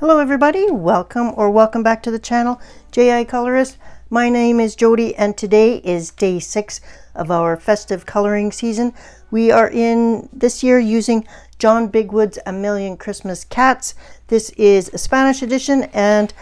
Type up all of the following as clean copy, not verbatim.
Hello everybody, welcome back to the channel, J.I. Colorist. My name is Jody and today is day 6 of our festive coloring season. We are in this year using John Bigwood's A Million Christmas Cats. This is a Spanish edition, and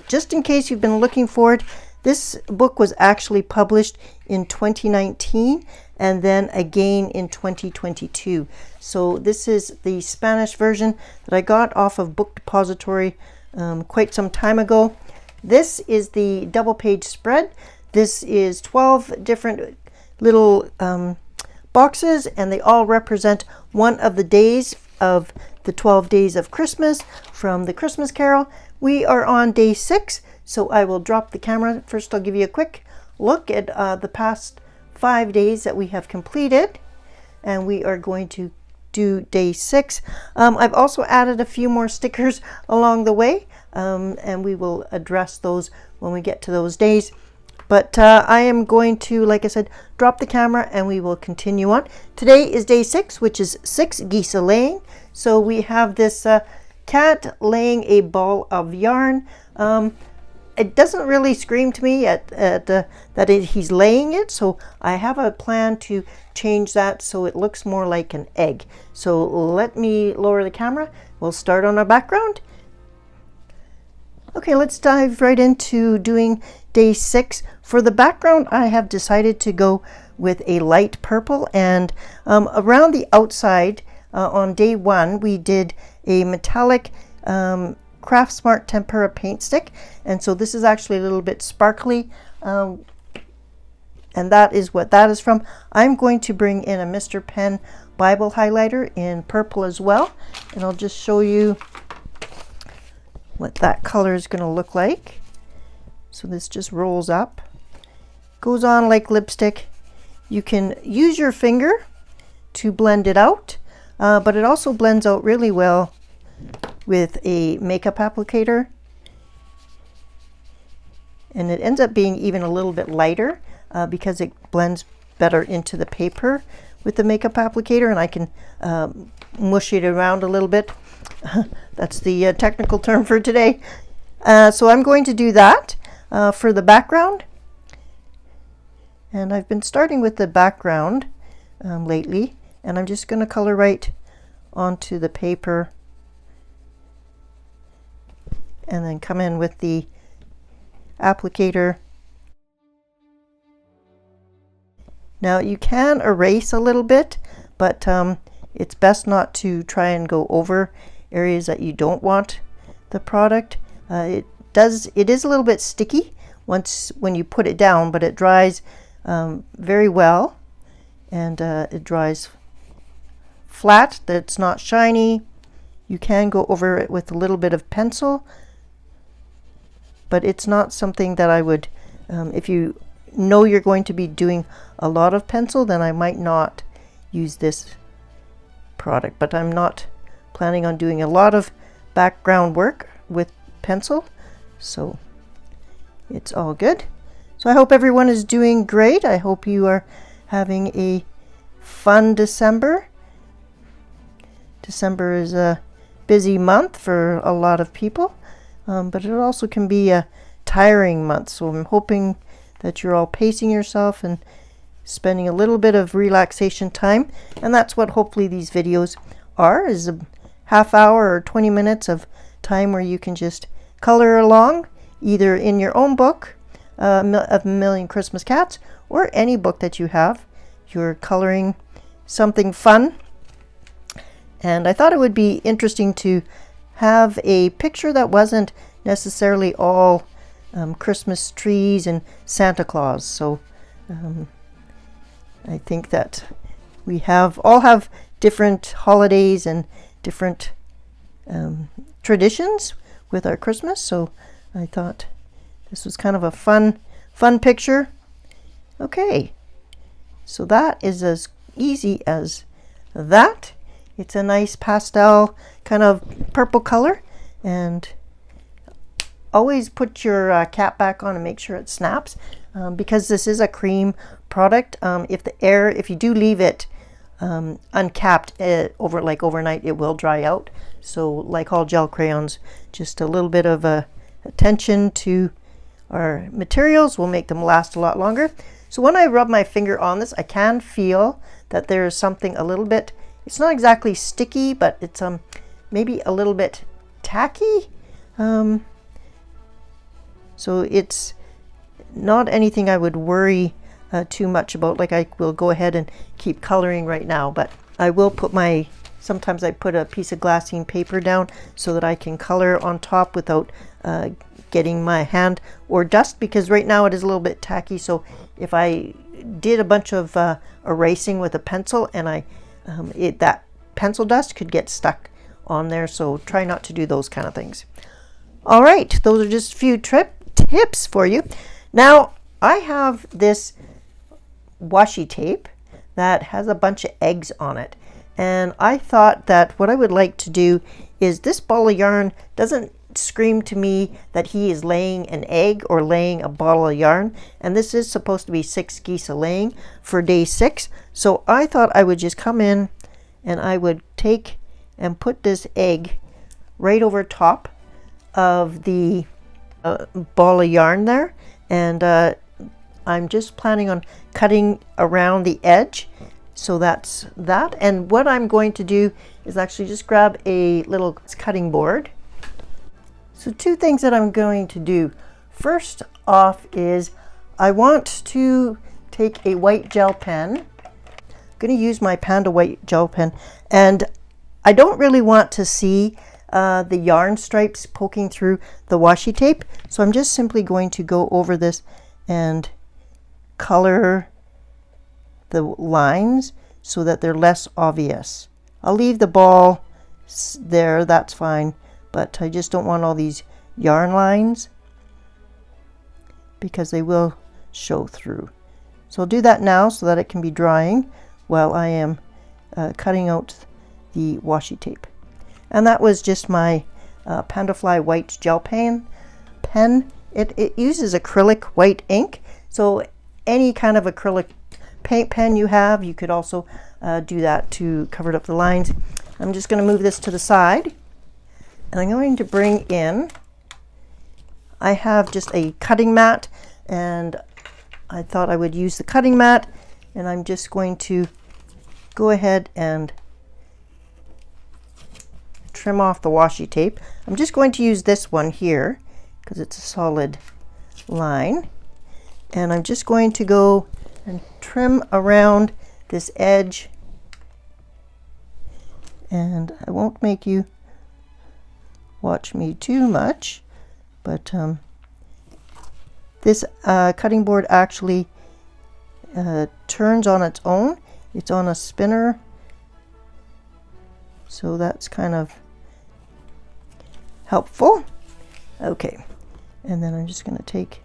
just in case you've been looking for it, this book was actually published in 2019 and then again in 2022. So this is the Spanish version that I got off of Book Depository quite some time ago. This is the double page spread. This is 12 different little boxes, and they all represent one of the days of the 12 days of Christmas from the Christmas Carol. We are on day 6, so I will drop the camera. First, I'll give you a quick look at the past 5 days that we have completed, and we are going to do day 6. I've also added a few more stickers along the way, and we will address those when we get to those days. But I am going to, like I said, drop the camera and we will continue on. Today is day 6, which is 6 geese laying. So we have this cat laying a ball of yarn. It doesn't really scream to me that he's laying it, so I have a plan to change that so it looks more like an egg. So let me lower the camera. We'll start on our background. Okay, let's dive right into doing day 6. For the background, I have decided to go with a light purple, and around the outside on day 1 we did a metallic Craft Smart Tempera paint stick, and so this is actually a little bit sparkly, and that is what that is from. I'm going to bring in a Mr. Pen Bible highlighter in purple as well, and I'll just show you what that color is going to look like. So this just rolls up, goes on like lipstick. You can use your finger to blend it out, but it also blends out really well with a makeup applicator, and it ends up being even a little bit lighter because it blends better into the paper with the makeup applicator, and I can mush it around a little bit. That's the technical term for today. So I'm going to do that for the background, and I've been starting with the background lately, and I'm just going to color right onto the paper and then come in with the applicator. Now you can erase a little bit, but it's best not to try and go over areas that you don't want the product. It is a little bit sticky when you put it down, but it dries very well, and it dries flat. That's not shiny. You can go over it with a little bit of pencil, but it's not something that I would, if you know you're going to be doing a lot of pencil, then I might not use this product. But I'm not planning on doing a lot of background work with pencil, so it's all good. So I hope everyone is doing great. I hope you are having a fun December. December is a busy month for a lot of people. But it also can be a tiring month, so I'm hoping that you're all pacing yourself and spending a little bit of relaxation time, and that's what hopefully these videos are, is a half hour or 20 minutes of time where you can just color along, either in your own book, of A Million Christmas Cats, or any book that you have. You're coloring something fun, and I thought it would be interesting to have a picture that wasn't necessarily all Christmas trees and Santa Claus. So I think that we all have different holidays and different traditions with our Christmas, so I thought this was kind of a fun picture. Okay, so that is as easy as that. It's a nice pastel kind of purple color, and always put your cap back on and make sure it snaps, because this is a cream product. If you do leave it uncapped overnight, it will dry out. So like all gel crayons, just a little bit of attention to our materials will make them last a lot longer. So when I rub my finger on this, I can feel that there is something a little bit, it's not exactly sticky, but it's maybe a little bit tacky. So it's not anything I would worry too much about. Like, I will go ahead and keep coloring right now, but I will put sometimes I put a piece of glassine paper down so that I can color on top without getting my hand or dust, because right now it is a little bit tacky. So if I did a bunch of erasing with a pencil, and that pencil dust could get stuck on there, so try not to do those kind of things. All right, those are just a few tips for you. Now I have this washi tape that has a bunch of eggs on it, and I thought that what I would like to do is, this ball of yarn doesn't scream to me that he is laying an egg or laying a ball of yarn, and this is supposed to be 6 geese a laying for day 6. So I thought I would just come in and I would take and put this egg right over top of the ball of yarn there, and I'm just planning on cutting around the edge. So that's that. And what I'm going to do is actually just grab a little cutting board. So 2 things that I'm going to do. First off is I want to take a white gel pen. I'm going to use my Panda white gel pen, and I don't really want to see the yarn stripes poking through the washi tape. So I'm just simply going to go over this and color the lines so that they're less obvious. I'll leave the ball there, that's fine, but I just don't want all these yarn lines because they will show through. So I'll do that now so that it can be drying while I am cutting out the washi tape. And that was just my Pandafly white gel pen. It uses acrylic white ink, so any kind of acrylic paint pen you have, you could also do that to cover up the lines. I'm just going to move this to the side, and I'm going to bring in, I have just a cutting mat, and I thought I would use the cutting mat, and I'm just going to go ahead and trim off the washi tape. I'm just going to use this one here because it's a solid line, and I'm just going to go and trim around this edge, and I won't make you watch me too much, but this cutting board actually turns on its own. It's on a spinner, so that's kind of helpful. Okay, and then I'm just going to take,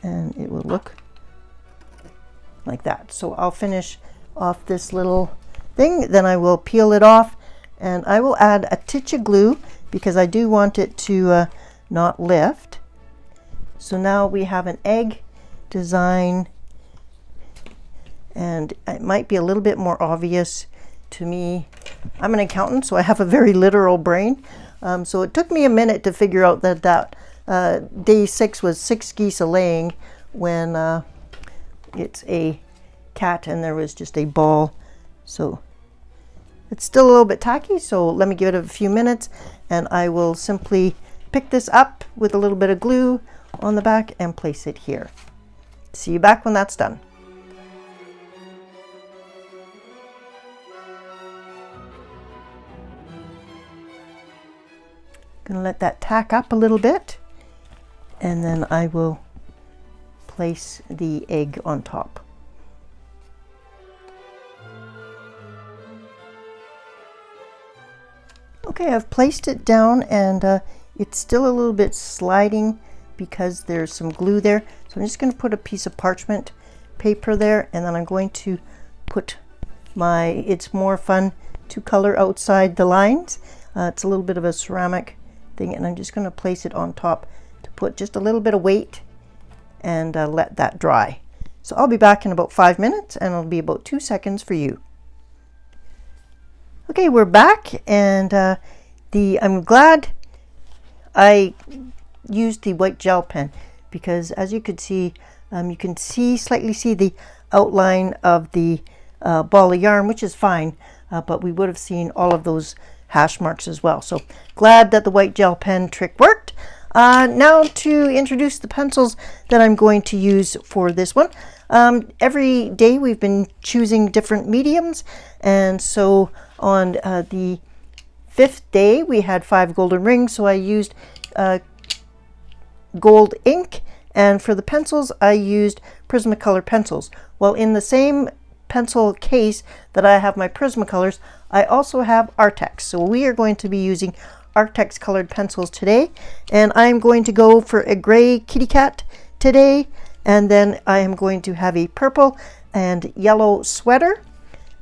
and it will look like that. So I'll finish off this little thing, then I will peel it off, and I will add a titch of glue because I do want it to not lift. So now we have an egg design, and it might be a little bit more obvious to me. I'm an accountant, so I have a very literal brain. So it took me a minute to figure out that day 6 was 6 geese a laying when it's a cat and there was just a ball. So it's still a little bit tacky, so let me give it a few minutes, and I will simply pick this up with a little bit of glue on the back and place it here. See you back when that's done. Gonna let that tack up a little bit, and then I will place the egg on top. Okay, I've placed it down, and it's still a little bit sliding because there's some glue there. So I'm just going to put a piece of parchment paper there, and then I'm going to put it's more fun to color outside the lines. It's a little bit of a ceramic thing, and I'm just going to place it on top to put just a little bit of weight and let that dry. So I'll be back in about 5 minutes, and it'll be about 2 seconds for you. Okay, we're back, and I'm glad I used the white gel pen, because as you could see, you can slightly see the outline of the ball of yarn, which is fine, but we would have seen all of those hash marks as well. So glad that the white gel pen trick worked. Now to introduce the pencils that I'm going to use for this one. Every day we've been choosing different mediums, and so on the 5th day we had 5 golden rings, so I used gold ink, and for the pencils I used Prismacolor pencils. Well, in the same pencil case that I have my Prismacolors, I also have Artex, so we are going to be using Artex colored pencils today, and I'm going to go for a gray kitty cat today, and then I am going to have a purple and yellow sweater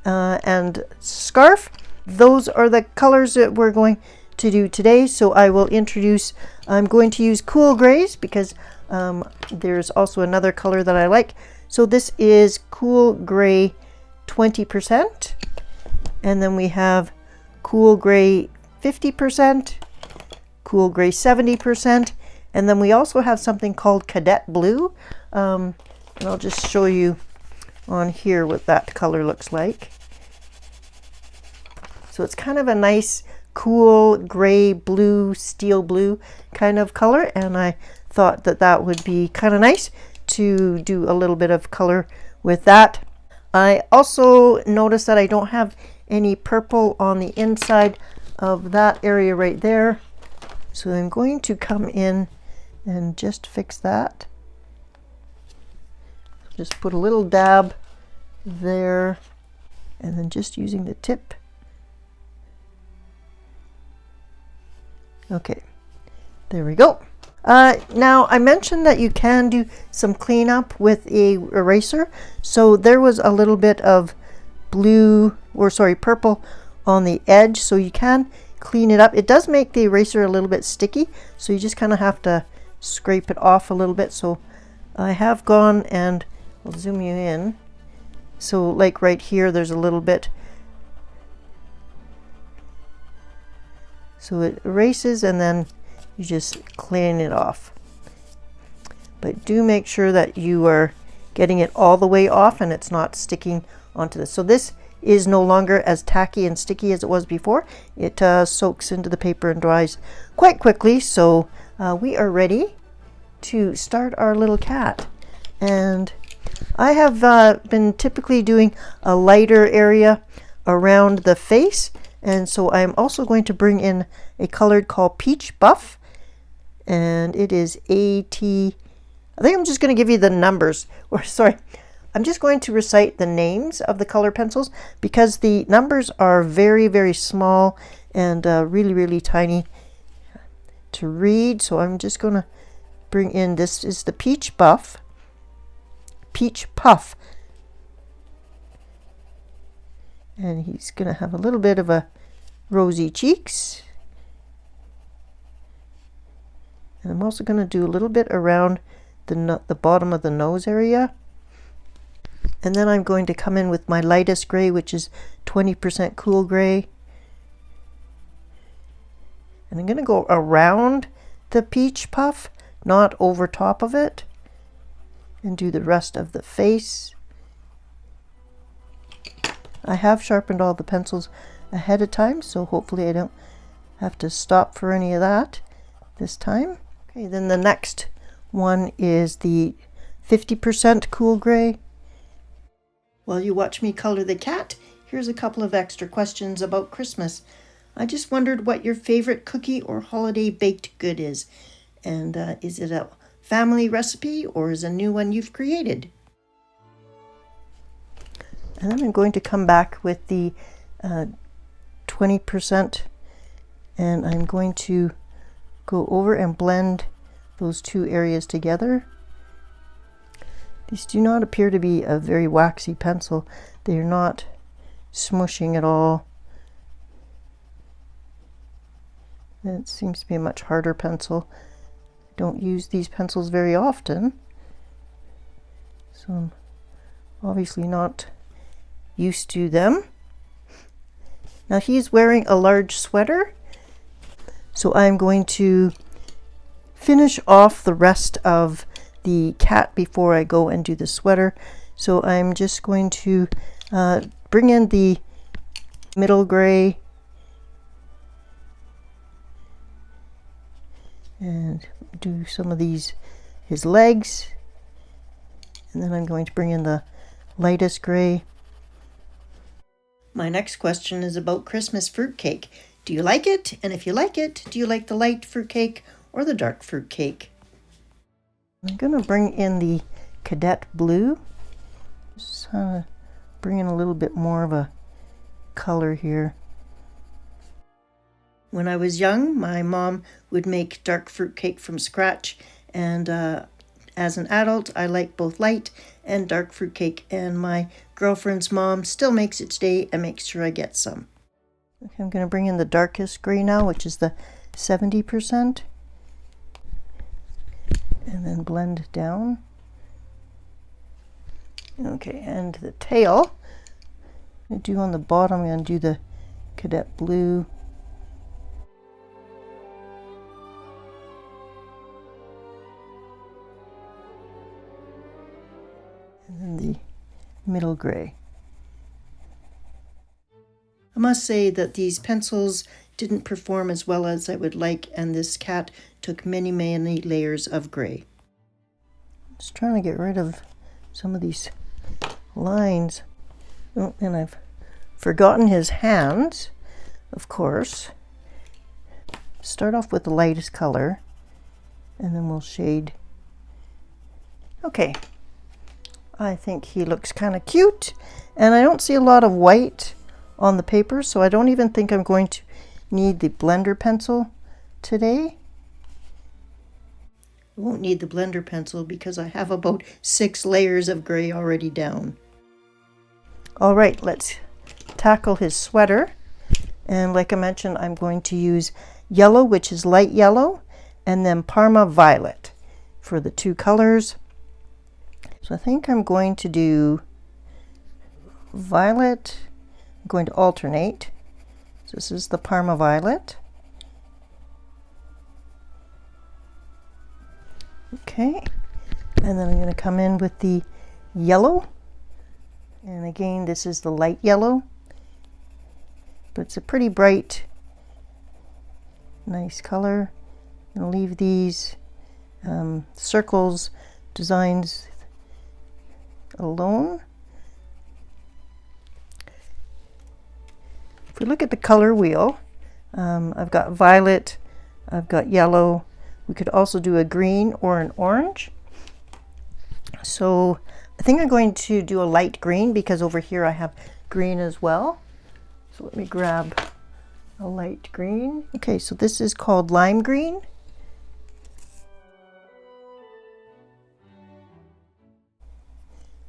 and scarf. Those are the colors that we're going to do today. So I'm going to use cool grays, because there's also another color that I like. So this is cool gray 20%, and then we have cool gray 50%, cool gray 70%, and then we also have something called cadet blue, and I'll just show you on here what that color looks like. So it's kind of a nice cool gray blue, steel blue kind of color, and I thought that that would be kind of nice to do a little bit of color with that. I also noticed that I don't have any purple on the inside of that area right there, so I'm going to come in and just fix that. Just put a little dab there, and then just using the tip. Okay, there we go. Now I mentioned that you can do some cleanup with a eraser, so there was a little bit of purple on the edge, so you can clean it up. It does make the eraser a little bit sticky, so you just kind of have to scrape it off a little bit. So I have gone, and I'll zoom you in. So like right here, there's a little bit. So it erases, and then you just clean it off. But do make sure that you are getting it all the way off and it's not sticking onto this. So this is no longer as tacky and sticky as it was before. It soaks into the paper and dries quite quickly. So we are ready to start our little cat. And I have been typically doing a lighter area around the face, and so I'm also going to bring in a color called Peach Buff, and it is AT. I think I'm just going to give you the numbers, or sorry, I'm just going to recite the names of the color pencils, because the numbers are very, very small and really, really tiny to read. So I'm just going to bring in, this is the Peach Puff, and he's going to have a little bit of a rosy cheeks. And I'm also going to do a little bit around the bottom of the nose area. And then I'm going to come in with my lightest gray, which is 20% cool gray. And I'm going to go around the peach puff, not over top of it, and do the rest of the face. I have sharpened all the pencils ahead of time, so hopefully I don't have to stop for any of that this time. Okay, then the next one is the 50% cool gray. While you watch me color the cat, here's a couple of extra questions about Christmas. I just wondered what your favorite cookie or holiday baked good is. And is it a family recipe or is it a new one you've created? And then I'm going to come back with the 20%, and I'm going to go over and blend those two areas together. These do not appear to be a very waxy pencil. They're not smushing at all. It seems to be a much harder pencil. I don't use these pencils very often, so I'm obviously not used to them. Now he's wearing a large sweater, so I'm going to finish off the rest of the cat before I go and do the sweater. So I'm just going to bring in the middle gray and do some of these, his legs, and then I'm going to bring in the lightest gray. My next question is about Christmas fruitcake. Do you like it? And if you like it, do you like the light fruitcake or the dark fruitcake? I'm going to bring in the cadet blue. Just bring in a little bit more of a color here. When I was young, my mom would make dark fruitcake from scratch, and as an adult, I like both light and dark fruitcake, and my girlfriend's mom still makes it today and makes sure I get some. Okay, I'm going to bring in the darkest gray now, which is the 70%, and then blend down. Okay, and the tail, I'm going to do on the bottom, I'm going to do the cadet blue. And then the middle gray. I must say that these pencils didn't perform as well as I would like, and this cat took many, many layers of gray. Just trying to get rid of some of these lines. Oh, and I've forgotten his hands, of course. Start off with the lightest color, and then we'll shade. Okay. I think he looks kind of cute, and I don't see a lot of white on the paper, so I don't even think I'm going to need the blender pencil today. I won't need the blender pencil because I have about 6 layers of gray already down. All right, let's tackle his sweater. And like I mentioned, I'm going to use yellow, which is light yellow, and then Parma violet for the 2 colors. So I think I'm going to do violet. I'm going to alternate. So this is the Parma violet. Okay, and then I'm going to come in with the yellow. And again, this is the light yellow, but it's a pretty bright, nice color. I'm going to leave these circles, designs alone. If we look at the color wheel, I've got violet, I've got yellow. We could also do a green or an orange. So I think I'm going to do a light green because over here I have green as well. So let me grab a light green. Okay, so this is called lime green.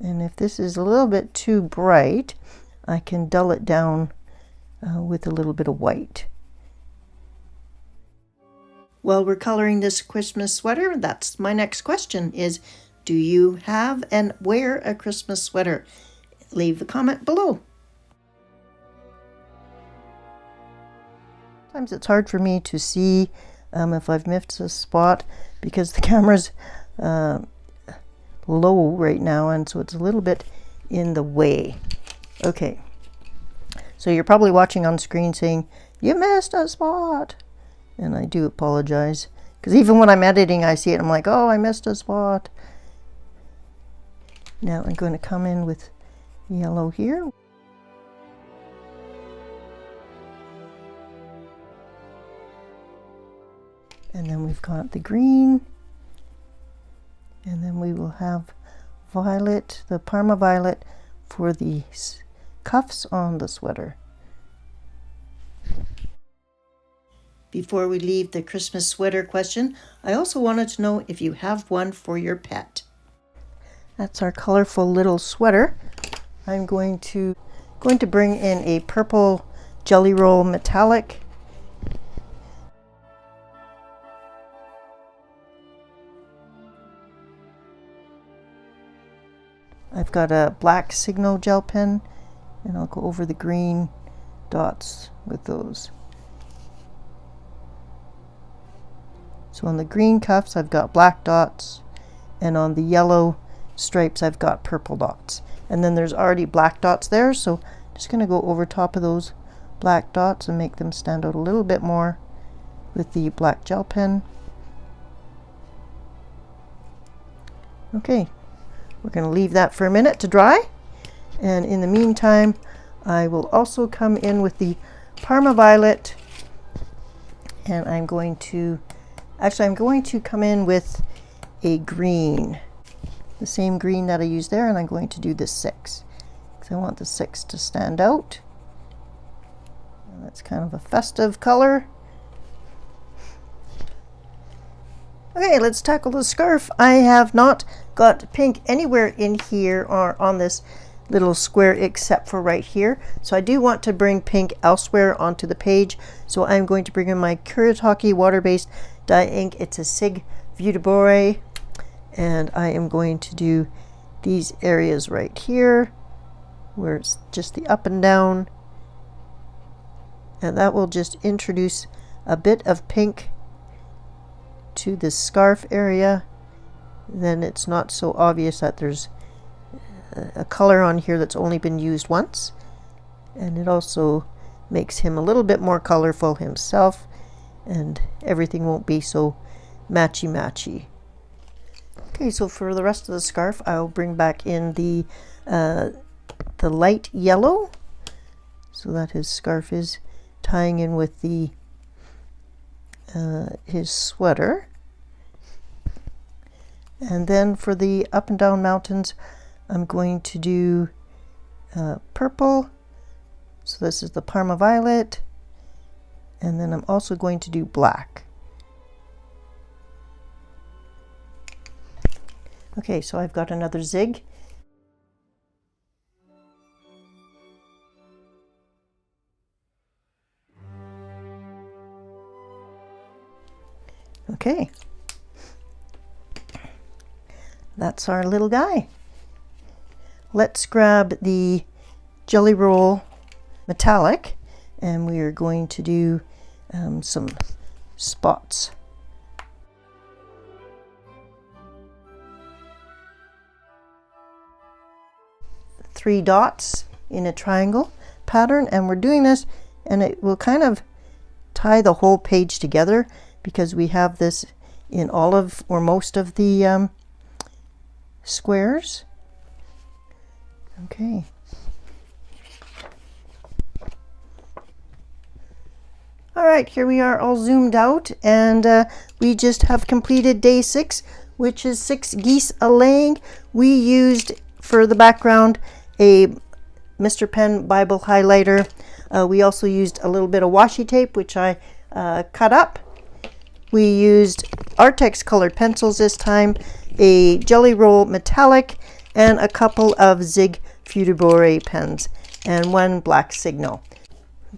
And if this is a little bit too bright, I can dull it down with a little bit of white. While we're coloring this Christmas sweater, that's my next question is, do you have and wear a Christmas sweater? Leave a comment below. Sometimes it's hard for me to see if I've missed a spot because the camera's low right now, and so it's a little bit in the way. Okay, so you're probably watching on screen saying, you missed a spot. And I do apologize, because even when I'm editing, I see it, I'm like, oh, I missed a spot. Now I'm going to come in with yellow here. And then we've got the green. And then we will have violet, the Parma violet, for the cuffs on the sweater. Before we leave the Christmas sweater question, I also wanted to know if you have one for your pet. That's our colorful little sweater. I'm going to bring in a purple Jelly Roll metallic. I I've got a black Signal gel pen, and I'll go over the green dots with those. So on the green cuffs I've got black dots, and on the yellow stripes I've got purple dots. And then there's already black dots there, so I'm just going to go over top of those black dots and make them stand out a little bit more with the black gel pen. Okay, we're going to leave that for a minute to dry, and in the meantime I will also come in with the Parma Violet, and I'm going to come in with a green, the same green that I used there, and I'm going to do the 6 because I want the 6 to stand out. And that's kind of a festive color. Okay, let's tackle the scarf. I have not got pink anywhere in here or on this little square except for right here. So I do want to bring pink elsewhere onto the page. So I'm going to bring in my Kuretake water-based dye ink. It's a Sig Vue de Bois, and I am going to do these areas right here where it's just the up and down, and that will just introduce a bit of pink to the scarf area. Then it's not so obvious that there's a color on here that's only been used once, and it also makes him a little bit more colorful himself, and everything won't be so matchy. Okay, so for the rest of the scarf I'll bring back in the light yellow so that his scarf is tying in with the his sweater. And then for the up and down mountains I'm going to do purple, so this is the Parma Violet, and then I'm also going to do black. Okay, so I've got another zig. Okay, that's our little guy. Let's grab the Jelly Roll Metallic, and we are going to do some spots. Three dots in a triangle pattern, and we're doing this, and it will kind of tie the whole page together because we have this in all of or most of the squares. Okay. All right, here we are all zoomed out, and we just have completed day 6, which is 6 geese a-laying. We used for the background a Mr. Pen Bible highlighter. We also used a little bit of washi tape, which I cut up. We used Artex colored pencils this time, a Jelly Roll Metallic, and a couple of Zig Vue de Bois pens, and one black Signal.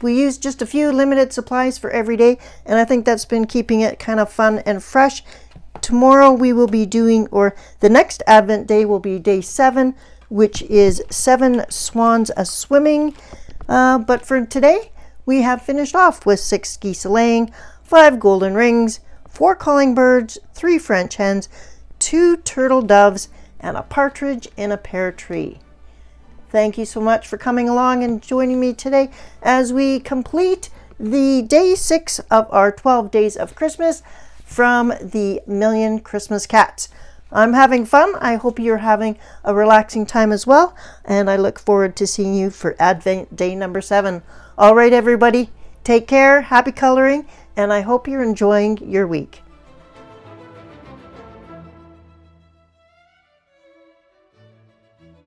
We used just a few limited supplies for every day, and I think that's been keeping it kind of fun and fresh. Tomorrow we will be doing, or the next Advent day will be day 7, which is 7 swans a-swimming. But for today, we have finished off with 6 geese a-laying, 5 golden rings, 4 calling birds, 3 French hens, 2 turtle doves, and a partridge in a pear tree. Thank you so much for coming along and joining me today as we complete the day 6 of our 12 days of Christmas from the Million Christmas Cats. I'm having fun. I hope you're having a relaxing time as well, and I look forward to seeing you for Advent day number 7. All right, everybody, take care, happy coloring, and I hope you're enjoying your week.